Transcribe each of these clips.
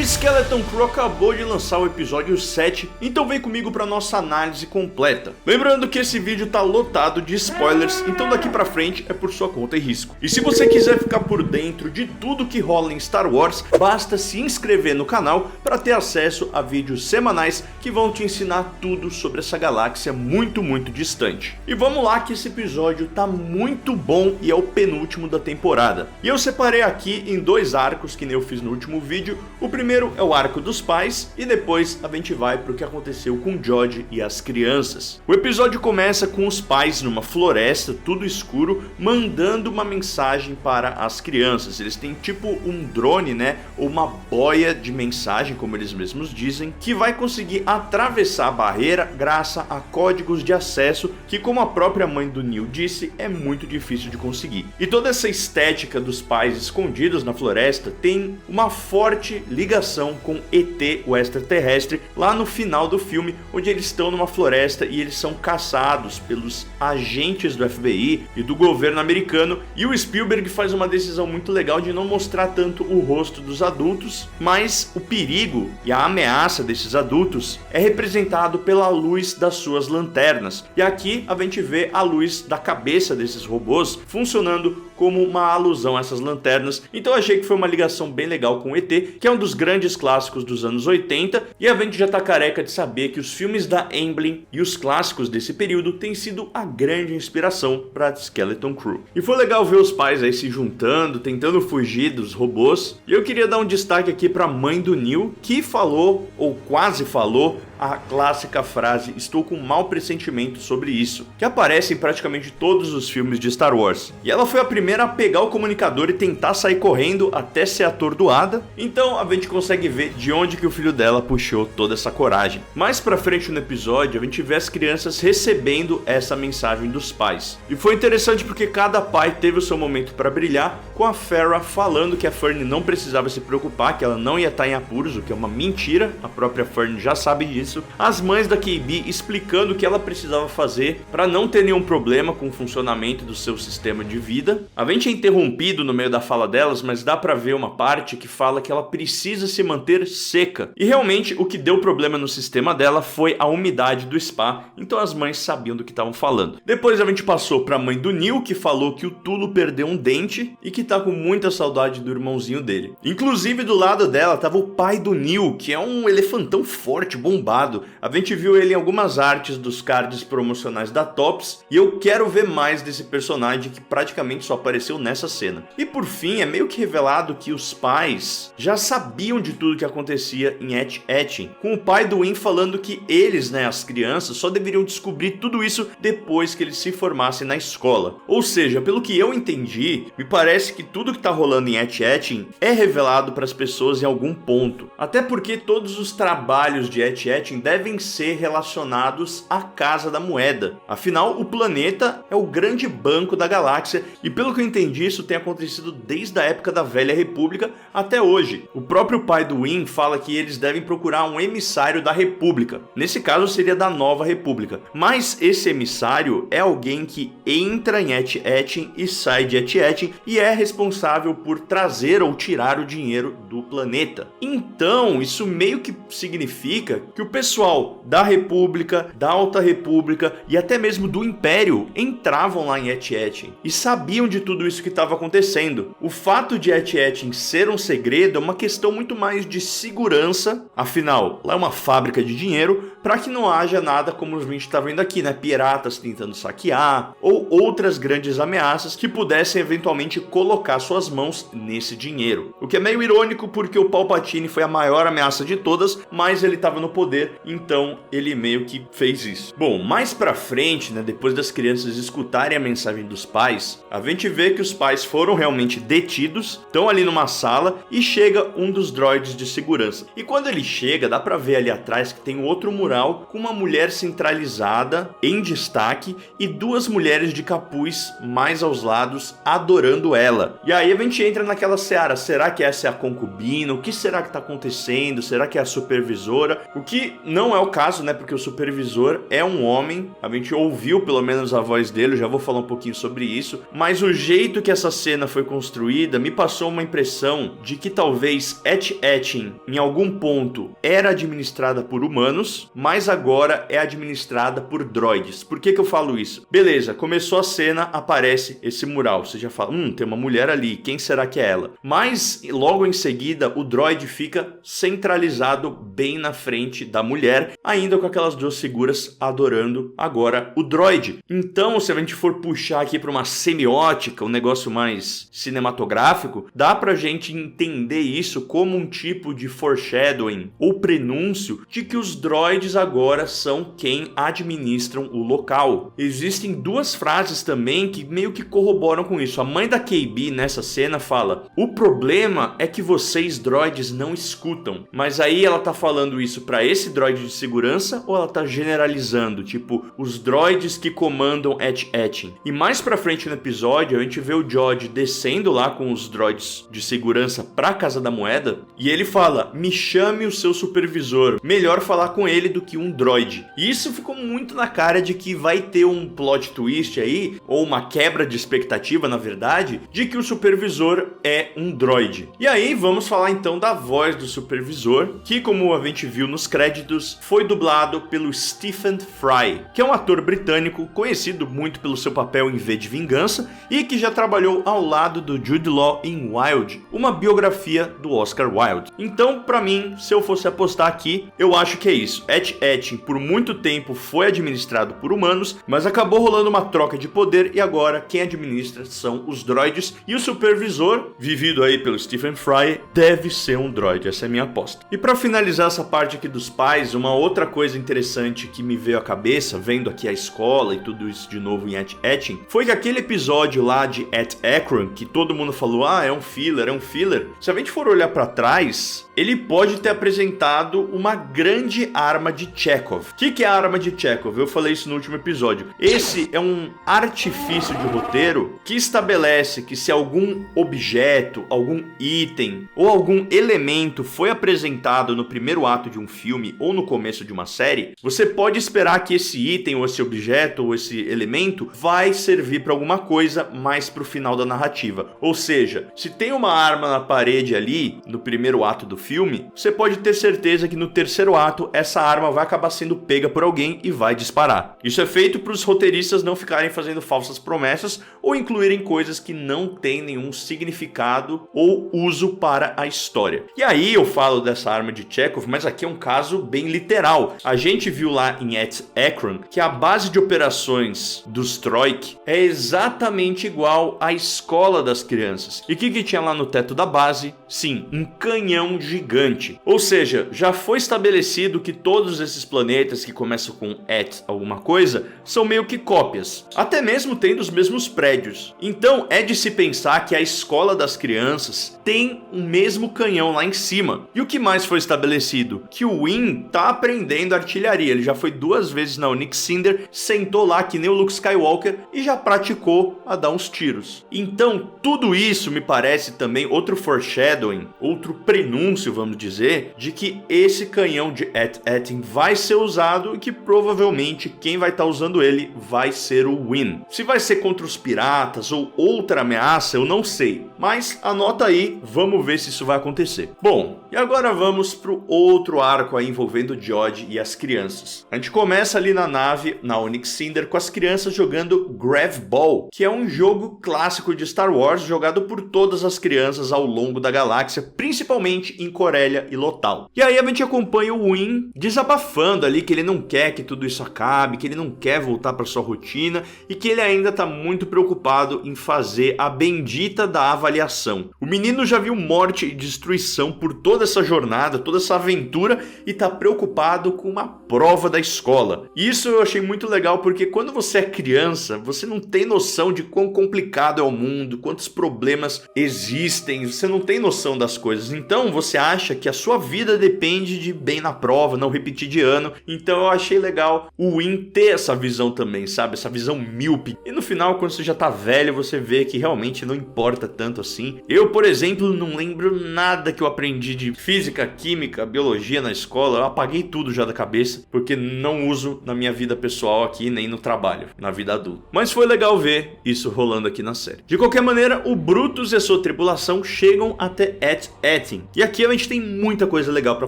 Skeleton Crew acabou de lançar o episódio 7, então vem comigo para nossa análise completa. Lembrando que esse vídeo tá lotado de spoilers, então daqui pra frente é por sua conta e risco. E se você quiser ficar por dentro de tudo que rola em Star Wars, basta se inscrever no canal para ter acesso a vídeos semanais que vão te ensinar tudo sobre essa galáxia muito distante. E vamos lá que esse episódio tá muito bom e é o penúltimo da temporada. E eu separei aqui em dois arcos que nem eu fiz no último vídeo. O primeiro é o arco dos pais e depois a gente vai pro que aconteceu com Jodie e as crianças. O episódio começa com os pais numa floresta, tudo escuro, mandando uma mensagem para as crianças. Eles têm tipo um drone, né, ou uma boia de mensagem, como eles mesmos dizem, que vai conseguir atravessar a barreira graças a códigos de acesso que, como a própria mãe do Neil disse, é muito difícil de conseguir. E toda essa estética dos pais escondidos na floresta tem uma forte ligação com ET, o extraterrestre, lá no final do filme, onde eles estão numa floresta e eles são caçados pelos agentes do FBI e do governo americano, e o Spielberg faz uma decisão muito legal de não mostrar tanto o rosto dos adultos, mas o perigo e a ameaça desses adultos é representado pela luz das suas lanternas. E aqui a gente vê a luz da cabeça desses robôs funcionando como uma alusão a essas lanternas. Então eu achei que foi uma ligação bem legal com o ET, que é um dos grandes clássicos dos anos 80, e a gente já tá careca de saber que os filmes da Amblin e os clássicos desse período têm sido a grande inspiração para Skeleton Crew. E foi legal ver os pais aí se juntando, tentando fugir dos robôs, e eu queria dar um destaque aqui para a mãe do Neil, que falou, ou quase falou, a clássica frase "estou com um mau pressentimento sobre isso", que aparece em praticamente todos os filmes de Star Wars. E ela foi a primeira a pegar o comunicador e tentar sair correndo até ser atordoada, então a gente consegue ver de onde que o filho dela puxou toda essa coragem. Mais pra frente no episódio, a gente vê as crianças recebendo essa mensagem dos pais. E foi interessante porque cada pai teve o seu momento para brilhar, com a Farrah falando que a Fern não precisava se preocupar, que ela não ia estar em apuros, o que é uma mentira, a própria Fern já sabe disso. As mães da KB explicando o que ela precisava fazer para não ter nenhum problema com o funcionamento do seu sistema de vida. A gente é interrompido no meio da fala delas, mas dá para ver uma parte que fala que ela precisa se manter seca. E realmente o que deu problema no sistema dela foi a umidade do spa, então as mães sabiam do que estavam falando. Depois a gente passou para a mãe do Neil, que falou que o Tulo perdeu um dente e que tá com muita saudade do irmãozinho dele. Inclusive do lado dela tava o pai do Neil, que é um elefantão forte, bombado. A gente viu ele em algumas artes dos cards promocionais da Topps, e eu quero ver mais desse personagem que praticamente só apareceu nessa cena. E por fim, é meio que revelado que os pais já sabiam de tudo que acontecia em Hatch Hatching, com o pai do Win falando que eles, né, as crianças, só deveriam descobrir tudo isso depois que eles se formassem na escola. Ou seja, pelo que eu entendi, me parece que tudo que tá rolando em Hatch Hatching é revelado para as pessoas em algum ponto. Até porque todos os trabalhos de Hatch Hatching devem ser relacionados à Casa da Moeda. Afinal, o planeta é o grande banco da galáxia, e pelo que eu entendi, isso tem acontecido desde a época da Velha República até hoje. O próprio pai do Win fala que eles devem procurar um emissário da República. Nesse caso seria da Nova República. Mas esse emissário é alguém que entra em Hatch Hatching e sai de Hatch Hatching e é responsável por trazer ou tirar o dinheiro do planeta. Então, isso meio que significa que o pessoal da República, da Alta República e até mesmo do Império entravam lá em Hatch Hatching e sabiam de tudo isso que estava acontecendo. O fato de Hatch Hatching ser um segredo é uma questão muito mais de segurança, afinal, lá é uma fábrica de dinheiro, para que não haja nada como a gente está vendo aqui, né? Piratas tentando saquear ou outras grandes ameaças que pudessem eventualmente colocar suas mãos nesse dinheiro. O que é meio irônico porque o Palpatine foi a maior ameaça de todas, mas ele estava no poder, então ele meio que fez isso. Bom, mais pra frente, né, depois das crianças escutarem a mensagem dos pais, a gente vê que os pais foram realmente detidos, estão ali numa sala e chega um dos droids de segurança. E quando ele chega, dá pra ver ali atrás que tem outro mural com uma mulher centralizada em destaque e duas mulheres de capuz mais aos lados adorando ela. E aí a gente entra naquela seara, será que essa é a concubina? O que será que tá acontecendo? Será que é a supervisora? O que não é o caso, né? Porque o supervisor é um homem, a gente ouviu pelo menos a voz dele, eu já vou falar um pouquinho sobre isso, mas o jeito que essa cena foi construída, me passou uma impressão de que talvez Et-Ettin, em algum ponto, era administrada por humanos, mas agora é administrada por droids. Por que eu falo isso? Beleza, começou a cena, aparece esse mural. Você já fala, tem uma mulher ali, quem será que é ela? Mas, logo em seguida, o droid fica centralizado bem na frente da mulher, ainda com aquelas duas figuras adorando agora o droid. Então, se a gente for puxar aqui para uma semiótica, um negócio mais cinematográfico, dá pra gente entender isso como um tipo de foreshadowing ou prenúncio de que os droids agora são quem administram o local. Existem duas frases também que meio que corroboram com isso. A mãe da KB nessa cena fala: o problema é que vocês droids não escutam. Mas aí ela tá falando isso pra esse droid de segurança ou ela tá generalizando? Tipo, os droids que comandam Et-Ettin. E mais pra frente no episódio, a gente vê o George descendo lá com os droids de segurança pra Casa da Moeda e ele fala: me chame o seu supervisor. Melhor falar com ele do que um droid. E isso ficou muito na cara de que vai ter um plot twist aí, ou uma quebra de expectativa, na verdade, de que o supervisor é um droid. E aí vamos falar então da voz do supervisor, que, como a gente viu nos créditos, foi dublado pelo Stephen Fry, que é um ator britânico conhecido muito pelo seu papel em V de Vingança e que já trabalhou ao lado do Jude Law em Wild, uma biografia do Oscar Wilde. Então, pra mim, se eu fosse apostar aqui, eu acho que é isso. Et-Ettin por muito tempo foi administrado por humanos, mas acabou rolando uma troca de poder e agora quem administra são os droids e o supervisor, vivido aí pelo Stephen Fry, deve ser um droid. Essa é a minha aposta. E pra finalizar essa parte aqui dos pais, uma outra coisa interessante que me veio à cabeça, vendo aqui a escola e tudo isso de novo em Et-Ettin, foi que aquele episódio lá de Et-Ekron, que todo mundo falou, é um filler. Se a gente for olhar pra trás, ele pode ter apresentado uma grande arma de Chekhov. O que é a arma de Chekhov? Eu falei isso no último episódio. Esse é um artifício de roteiro que estabelece que se algum objeto, algum item ou algum elemento foi apresentado no primeiro ato de um filme ou no começo de uma série, você pode esperar que esse item ou esse objeto ou esse elemento vai servir para alguma coisa mais pro final da narrativa. Ou seja, se tem uma arma na parede ali no primeiro ato do filme, você pode ter certeza que no terceiro ato essa arma vai acabar sendo pega por alguém e vai disparar. Isso é feito para os roteiristas não ficarem fazendo falsas promessas ou incluírem coisas que não têm nenhum significado ou uso para a história. E aí eu falo dessa arma de Chekhov, mas aqui é um caso bem literal. A gente viu lá em Et-Ekron que a base de operações dos Troik é exatamente igual à escola das crianças. E o que tinha lá no teto da base? Sim, um canhão gigante. Ou seja, já foi estabelecido que todos esses planetas que começam com Et alguma coisa são meio que cópias, até mesmo tendo os mesmos prédios. Então é de se pensar que a escola das crianças tem o mesmo canhão lá em cima. E o que mais foi estabelecido? Que o Win tá aprendendo artilharia. Ele já foi 2 vezes na Onyx Cinder, sentou lá que nem o Luke Skywalker e já praticou a dar uns tiros. Então tudo isso me parece também outro foreshadowing, outro prenúncio, vamos dizer, de que esse canhão de Et-Ettin vai ser usado e que provavelmente quem vai estar usando ele vai ser o Win. Se vai ser contra os piratas ou outra ameaça, eu não sei. Mas anota aí, vamos ver se isso vai acontecer. Bom, e agora vamos pro outro arco aí envolvendo o George e as crianças. A gente começa ali na nave, na Onyx Cinder, com as crianças jogando Grav Ball, que é um jogo clássico de Star Wars jogado por todas as crianças ao longo da galáxia, principalmente em Corellia e Lothal. E aí a gente acompanha o Win desabafando ali que ele não quer que tudo isso acabe, que ele não quer voltar para sua rotina e que ele ainda tá muito preocupado em fazer a bendita da avaliação. O menino já viu morte e destruição por toda essa jornada, toda essa aventura e tá preocupado com uma prova da escola. E isso eu achei muito legal porque quando você é criança, você não tem noção de quão complicado é o mundo, quantos problemas existem, você não tem noção noção das coisas. Então você acha que a sua vida depende de bem na prova, não repetir de ano. Então eu achei legal o Win ter essa visão também, sabe? Essa visão míope. E no final, quando você já tá velho, você vê que realmente não importa tanto assim. Eu, por exemplo, não lembro nada que eu aprendi de física, química, biologia na escola. Eu apaguei tudo já da cabeça, porque não uso na minha vida pessoal aqui, nem no trabalho, na vida adulta. Mas foi legal ver isso rolando aqui na série. De qualquer maneira, o Brutus e a sua tripulação chegam até Et-Etin. E aqui a gente tem muita coisa legal pra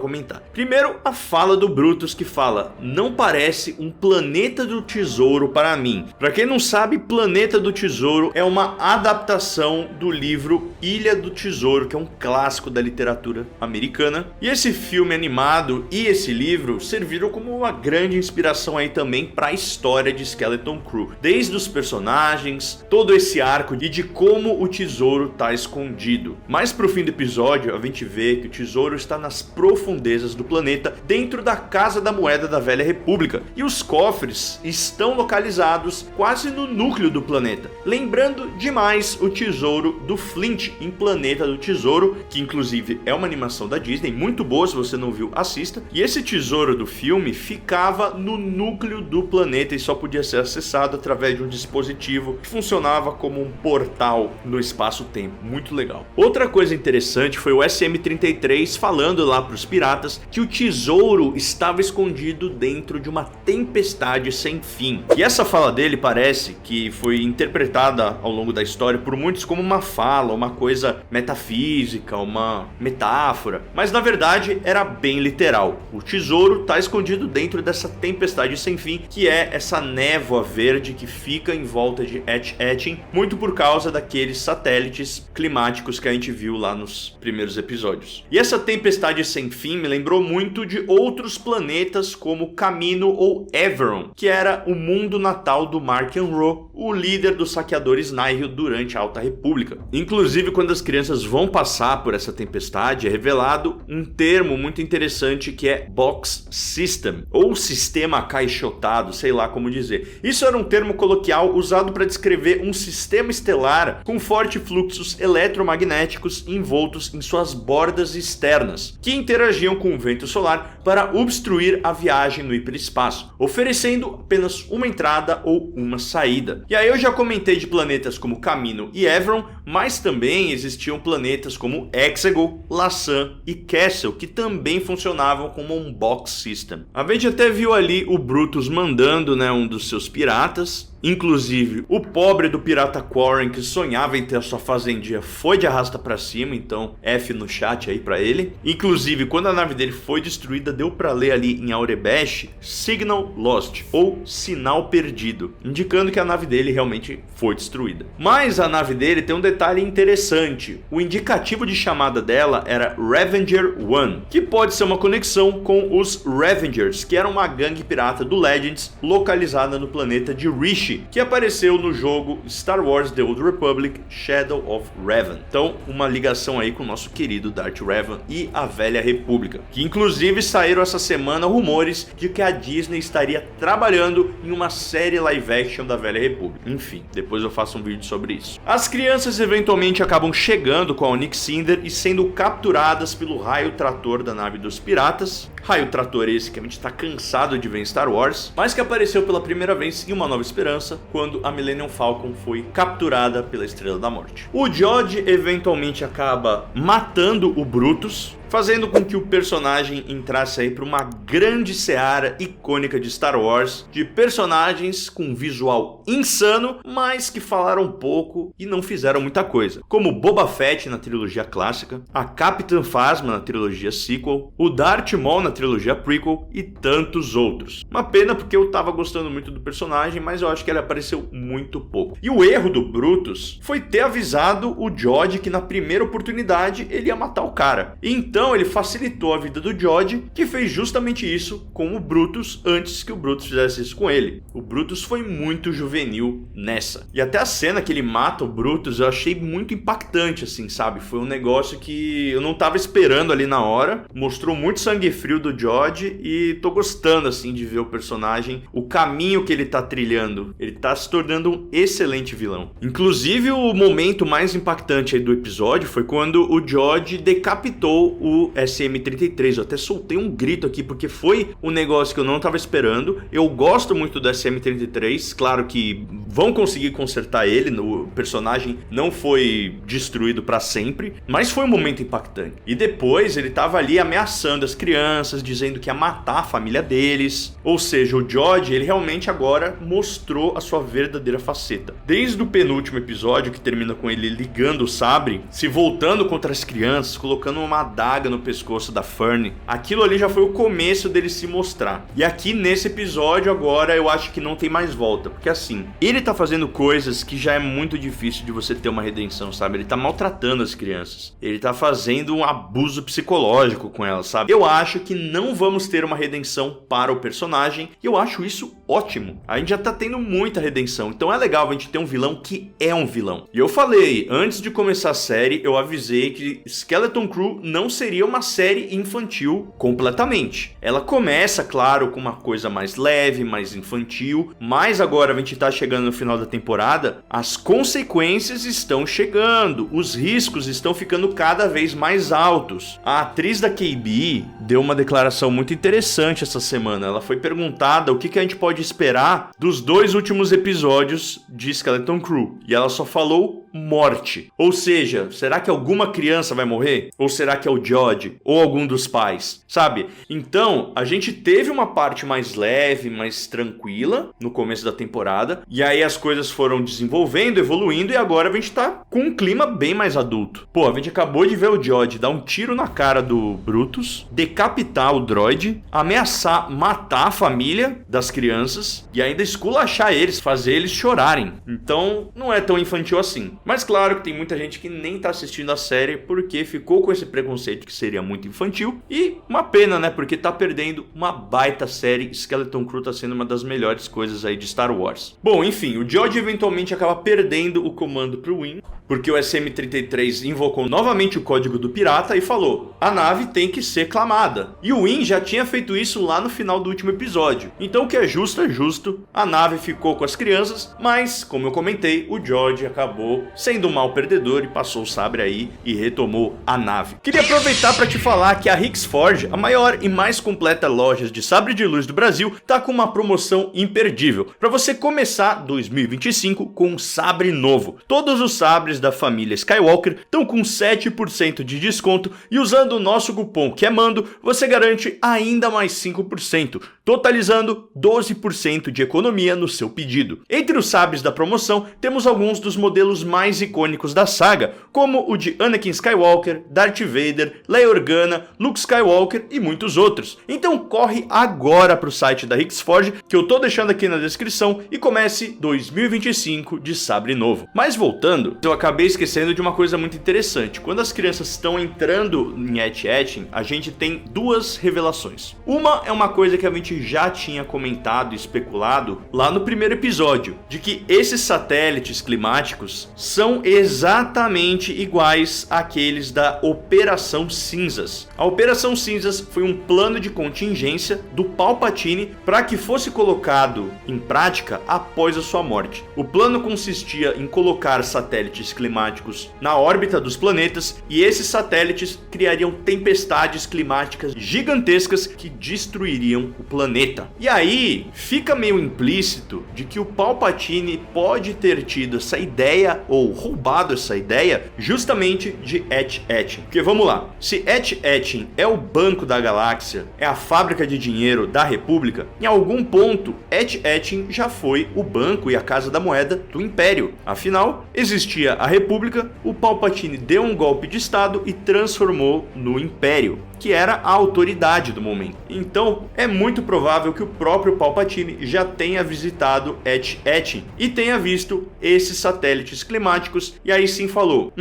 comentar. Primeiro, a fala do Brutus que fala: não parece um planeta do tesouro para mim. Pra quem não sabe, Planeta do Tesouro é uma adaptação do livro Ilha do Tesouro, que é um clássico da literatura americana. E esse filme animado e esse livro serviram como uma grande inspiração aí também para a história de Skeleton Crew. Desde os personagens, todo esse arco e de como o tesouro tá escondido. Mais pro fim do episódio, a gente vê que o tesouro está nas profundezas do planeta, dentro da Casa da Moeda da Velha República. E os cofres estão localizados quase no núcleo do planeta. Lembrando demais o tesouro do Flint em Planeta do Tesouro, que inclusive é uma animação da Disney, muito boa, se você não viu, assista. E esse tesouro do filme ficava no núcleo do planeta e só podia ser acessado através de um dispositivo que funcionava como um portal no espaço-tempo. Muito legal. Outra coisa interessante foi o SM-33 falando lá para os piratas que o tesouro estava escondido dentro de uma tempestade sem fim. E essa fala dele parece que foi interpretada ao longo da história por muitos como uma fala, uma coisa metafísica, uma metáfora, mas na verdade era bem literal. O tesouro está escondido dentro dessa tempestade sem fim, que é essa névoa verde que fica em volta de Et-Etin, muito por causa daqueles satélites climáticos que a gente viu lá nos primeiros episódios. E essa tempestade sem fim me lembrou muito de outros planetas como Camino ou Everon, que era o mundo natal do Mark Enroe, o líder dos saqueadores Nihil durante a Alta República. Inclusive, quando as crianças vão passar por essa tempestade, é revelado um termo muito interessante que é Box System, ou sistema acaixotado, sei lá como dizer. Isso era um termo coloquial usado para descrever um sistema estelar com fortes fluxos eletromagnéticos envoltos em suas bordas externas, que interagiam com o vento solar para obstruir a viagem no hiperespaço, oferecendo apenas uma entrada ou uma saída. E aí eu já comentei de planetas como Camino e Everon, mas também existiam planetas como Exegol, Lassan e Castle, que também funcionavam como um box system. A gente até viu ali o Brutus mandando, um dos seus piratas. Inclusive, o pobre do pirata Quarren, que sonhava em ter a sua fazendinha, foi de arrasta pra cima, então F no chat aí pra ele. Inclusive, quando a nave dele foi destruída, deu pra ler ali em Aurebesh, Signal Lost, ou Sinal Perdido, indicando que a nave dele realmente foi destruída. Mas a nave dele tem um detalhe interessante. O indicativo de chamada dela era Revenger 1, que pode ser uma conexão com os Revengers, que era uma gangue pirata do Legends, localizada no planeta de Rishi, que apareceu no jogo Star Wars The Old Republic Shadow of Revan. Então, uma ligação aí com o nosso querido Darth Revan e a Velha República, que inclusive saíram essa semana rumores de que a Disney estaria trabalhando em uma série live action da Velha República. Enfim, depois eu faço um vídeo sobre isso. As crianças eventualmente acabam chegando com a Onyx Cinder e sendo capturadas pelo raio trator da nave dos piratas. Raio trator esse que a gente tá cansado de ver em Star Wars, mas que apareceu pela primeira vez em Uma Nova Esperança, quando a Millennium Falcon foi capturada pela Estrela da Morte. O George eventualmente acaba matando o Brutus, fazendo com que o personagem entrasse aí para uma grande seara icônica de Star Wars, de personagens com visual insano, mas que falaram pouco e não fizeram muita coisa, como Boba Fett na trilogia clássica, a Capitã Phasma na trilogia sequel, o Darth Maul na trilogia prequel e tantos outros. Uma pena porque eu tava gostando muito do personagem, mas eu acho que ele apareceu muito pouco. E o erro do Brutus foi ter avisado o George que na primeira oportunidade ele ia matar o cara. Então Então ele facilitou a vida do George, que fez justamente isso com o Brutus antes que o Brutus fizesse isso com ele. O Brutus foi muito juvenil nessa. E até a cena que ele mata o Brutus eu achei muito impactante, assim, sabe? Foi um negócio que eu não tava esperando ali na hora. Mostrou muito sangue frio do George e tô gostando, assim, de ver o personagem, o caminho que ele tá trilhando. Ele tá se tornando um excelente vilão. Inclusive, o momento mais impactante aí do episódio foi quando o George decapitou o SM-33. Eu até soltei um grito aqui, porque foi um negócio que eu não tava esperando. Eu gosto muito do SM-33, claro que vão conseguir consertar ele, o personagem não foi destruído pra sempre, mas foi um momento impactante. E depois ele tava ali ameaçando as crianças, dizendo que ia matar a família deles. Ou seja, o George, ele realmente agora mostrou a sua verdadeira faceta. Desde o penúltimo episódio, que termina com ele ligando o sabre, se voltando contra as crianças, colocando uma adaga no pescoço da Fern, aquilo ali já foi o começo dele se mostrar. E aqui nesse episódio agora eu acho que não tem mais volta, porque assim, ele tá fazendo coisas que já é muito difícil de você ter uma redenção, sabe? Ele tá maltratando as crianças, ele tá fazendo um abuso psicológico com elas, sabe? Eu acho que não vamos ter uma redenção para o personagem, e eu acho isso ótimo. A gente já tá tendo muita redenção, então é legal a gente ter um vilão que é um vilão. E eu falei, antes de começar a série, eu avisei que Skeleton Crew não seria uma série infantil completamente. Ela começa, claro, com uma coisa mais leve, mais infantil, mas agora a gente tá chegando no final da temporada, as consequências estão chegando, os riscos estão ficando cada vez mais altos. A atriz da KB deu uma declaração muito interessante essa semana. Ela foi perguntada o que a gente pode esperar dos 2 últimos episódios de Skeleton Crew, e ela só falou morte. Ou seja, será que alguma criança vai morrer? Ou será que é o George? Ou algum dos pais? Sabe? Então, a gente teve uma parte mais leve, mais tranquila no começo da temporada, e aí as coisas foram desenvolvendo, evoluindo, e agora a gente tá com um clima bem mais adulto. Pô, a gente acabou de ver o George dar um tiro na cara do Brutus, decapitar o droid, ameaçar matar a família das crianças e ainda esculachar eles, fazer eles chorarem. Então, não é tão infantil assim. Mas claro que tem muita gente que nem tá assistindo a série porque ficou com esse preconceito que seria muito infantil. E uma pena, né? Porque tá perdendo uma baita série. Skeleton Crew tá sendo uma das melhores coisas aí de Star Wars. Bom, enfim, o George eventualmente acaba perdendo o comando pro Win, porque o SM-33 invocou novamente o código do pirata e falou: a nave tem que ser clamada. E o Win já tinha feito isso lá no final do último episódio. Então o que é justo é justo. A nave ficou com as crianças, mas, como eu comentei, o George acabou sendo um mau perdedor e passou o sabre aí e retomou a nave. Queria aproveitar para te falar que a Hicks Forge, a maior e mais completa loja de sabre de luz do Brasil, tá com uma promoção imperdível para você começar 2025 com um sabre novo. Todos os sabres da família Skywalker estão com 7% de desconto e usando o nosso cupom que é Mando, você garante ainda mais 5%, totalizando 12% de economia no seu pedido. Entre os sabres da promoção, temos alguns dos modelos mais icônicos da saga, como o de Anakin Skywalker, Darth Vader, Leia Organa, Luke Skywalker e muitos outros. Então corre agora para o site da Hicks Forge, que eu tô deixando aqui na descrição, e comece 2025 de sabre novo. Mas voltando, eu acabei esquecendo de uma coisa muito interessante. Quando as crianças estão entrando em Hatching, a gente tem 2 revelações. Uma é uma coisa que a gente já tinha comentado e especulado lá no primeiro episódio, de que esses satélites climáticos são exatamente iguais àqueles da Operação Cinzas. A Operação Cinzas foi um plano de contingência do Palpatine para que fosse colocado em prática após a sua morte. O plano consistia em colocar satélites climáticos na órbita dos planetas, e esses satélites criariam tempestades climáticas gigantescas que destruiriam o planeta. E aí fica meio implícito de que o Palpatine pode ter tido essa ideia ou roubado essa ideia justamente de Hatching. Porque vamos lá, se Hatching é o banco da galáxia, é a fábrica de dinheiro da República, em algum ponto Hatching já foi o banco e a casa da moeda do Império. Afinal, existia a República, o Palpatine deu um golpe de estado e transformou no Império, que era a autoridade do momento. Então, é muito provável que o próprio Palpatine já tenha visitado Hatching e tenha visto esses satélites climáticos enigmáticos e aí sim falou: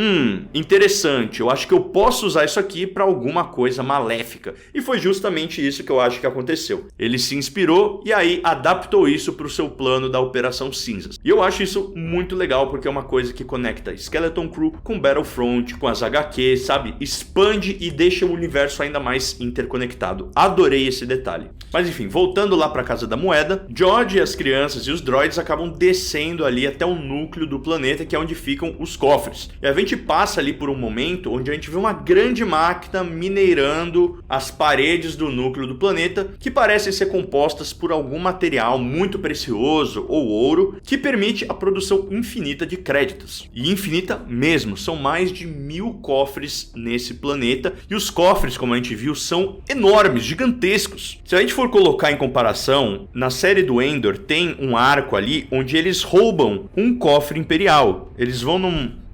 interessante, eu acho que eu posso usar isso aqui para alguma coisa maléfica. E foi justamente isso que eu acho que aconteceu. Ele se inspirou e aí adaptou isso para o seu plano da Operação Cinzas. E eu acho isso muito legal porque é uma coisa que conecta Skeleton Crew com Battlefront, com as HQs, sabe? Expande e deixa o universo ainda mais interconectado. Adorei esse detalhe. Mas enfim, voltando lá para a Casa da Moeda, George, as crianças e os droids acabam descendo ali até o núcleo do planeta, que é onde ficam os cofres. E a gente passa ali por um momento onde a gente vê uma grande máquina minerando as paredes do núcleo do planeta, que parecem ser compostas por algum material muito precioso ou ouro, que permite a produção infinita de créditos. E infinita mesmo, são mais de 1000 cofres nesse planeta, e os cofres, como a gente viu, são enormes, gigantescos. Se a gente for colocar em comparação, na série do Endor tem um arco ali onde eles roubam um cofre imperial. Eles vão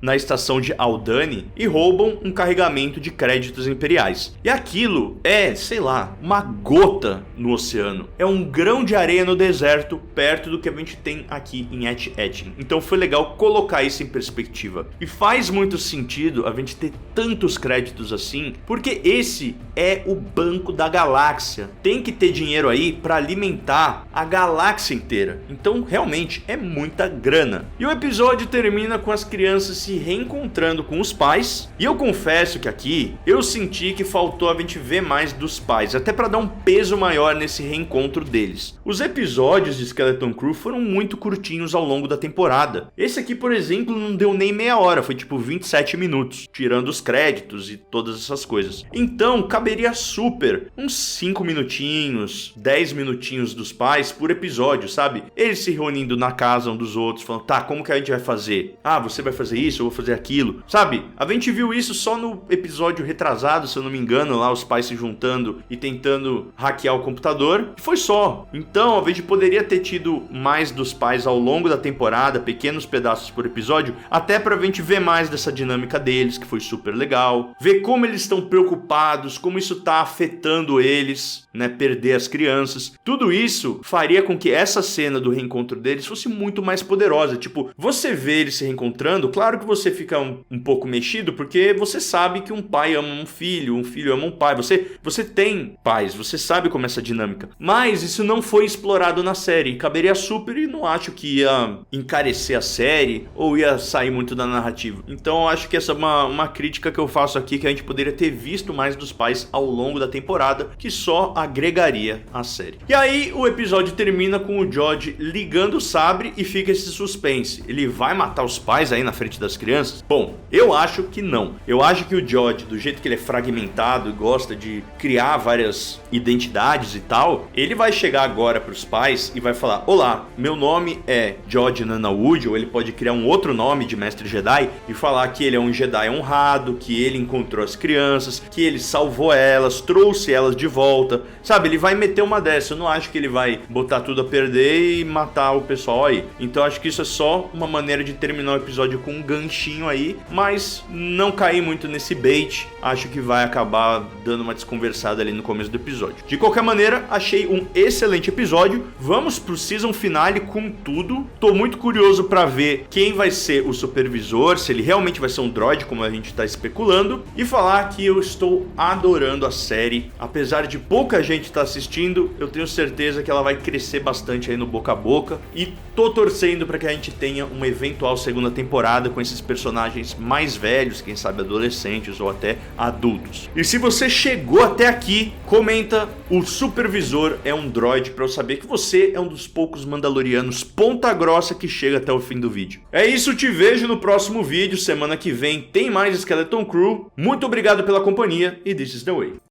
na estação de Aldhani e roubam um carregamento de créditos imperiais. E aquilo é, sei lá, uma gota no oceano. É um grão de areia no deserto, perto do que a gente tem aqui em Et-Etin. Então foi legal colocar isso em perspectiva. E faz muito sentido a gente ter tantos créditos assim, porque esse é o banco da galáxia. Tem que ter dinheiro aí para alimentar a galáxia inteira. Então realmente é muita grana. E o episódio termina com as crianças se reencontrando com os pais, e eu confesso que aqui eu senti que faltou a gente ver mais dos pais, até para dar um peso maior nesse reencontro deles. Os episódios de Skeleton Crew foram muito curtinhos ao longo da temporada. Esse aqui, por exemplo, não deu nem meia hora, foi tipo 27 minutos, tirando os créditos e todas essas coisas. Então caberia super uns 5 minutinhos, 10 minutinhos dos pais por episódio, sabe? Eles se reunindo na casa um dos outros, falando: tá, como que a gente vai fazer? Ah, você vai fazer isso, eu vou fazer aquilo, sabe? A gente viu isso só no episódio retrasado, se eu não me engano, lá os pais se juntando e tentando hackear o computador, e foi só. Então a gente poderia ter tido mais dos pais ao longo da temporada, pequenos pedaços por episódio, até pra gente ver mais dessa dinâmica deles, que foi super legal, ver como eles estão preocupados, como isso tá afetando eles, né, perder as crianças. Tudo isso faria com que essa cena do reencontro deles fosse muito mais poderosa. Tipo, você vê eles se reencontrando, claro que você fica um pouco mexido, porque você sabe que um pai ama um filho ama um pai, você tem pais, você sabe como é essa dinâmica, mas isso não foi explorado na série, caberia super, e não acho que ia encarecer a série, ou ia sair muito da narrativa. Então eu acho que essa é uma crítica que eu faço aqui, que a gente poderia ter visto mais dos pais ao longo da temporada, que só agregaria a série. E aí o episódio termina com o George ligando o sabre e fica esse suspense, ele vai matar os pais aí na frente das crianças? Bom, eu acho que não. Eu acho que o George, do jeito que ele é fragmentado e gosta de criar várias identidades e tal, ele vai chegar agora pros pais e vai falar: olá, meu nome é George Nanawood, ou ele pode criar um outro nome de mestre Jedi e falar que ele é um Jedi honrado, que ele encontrou as crianças, que ele salvou elas, trouxe elas de volta, sabe? Ele vai meter uma dessa. Eu não acho que ele vai botar tudo a perder e matar o pessoal aí. Então acho que isso é só uma maneira de terminar o episódio com um ganchinho aí, mas não cair muito nesse bait. Acho que vai acabar dando uma desconversada ali no começo do episódio. De qualquer maneira, achei um excelente episódio. Vamos pro season finale com tudo. Tô muito curioso pra ver quem vai ser o supervisor, se ele realmente vai ser um droid, como a gente tá especulando, e falar que eu estou adorando a série. Apesar de pouca gente tá assistindo, eu tenho certeza que ela vai crescer bastante aí no boca a boca, e tô torcendo pra que a gente tenha uma eventual segunda temporada com esses personagens mais velhos, quem sabe adolescentes ou até adultos. E se você chegou até aqui, comenta: o supervisor é um droid, pra eu saber que você é um dos poucos mandalorianos ponta grossa que chega até o fim do vídeo. É isso, te vejo no próximo vídeo. Semana que vem tem mais Skeleton Crew. Muito obrigado pela companhia e this is the way.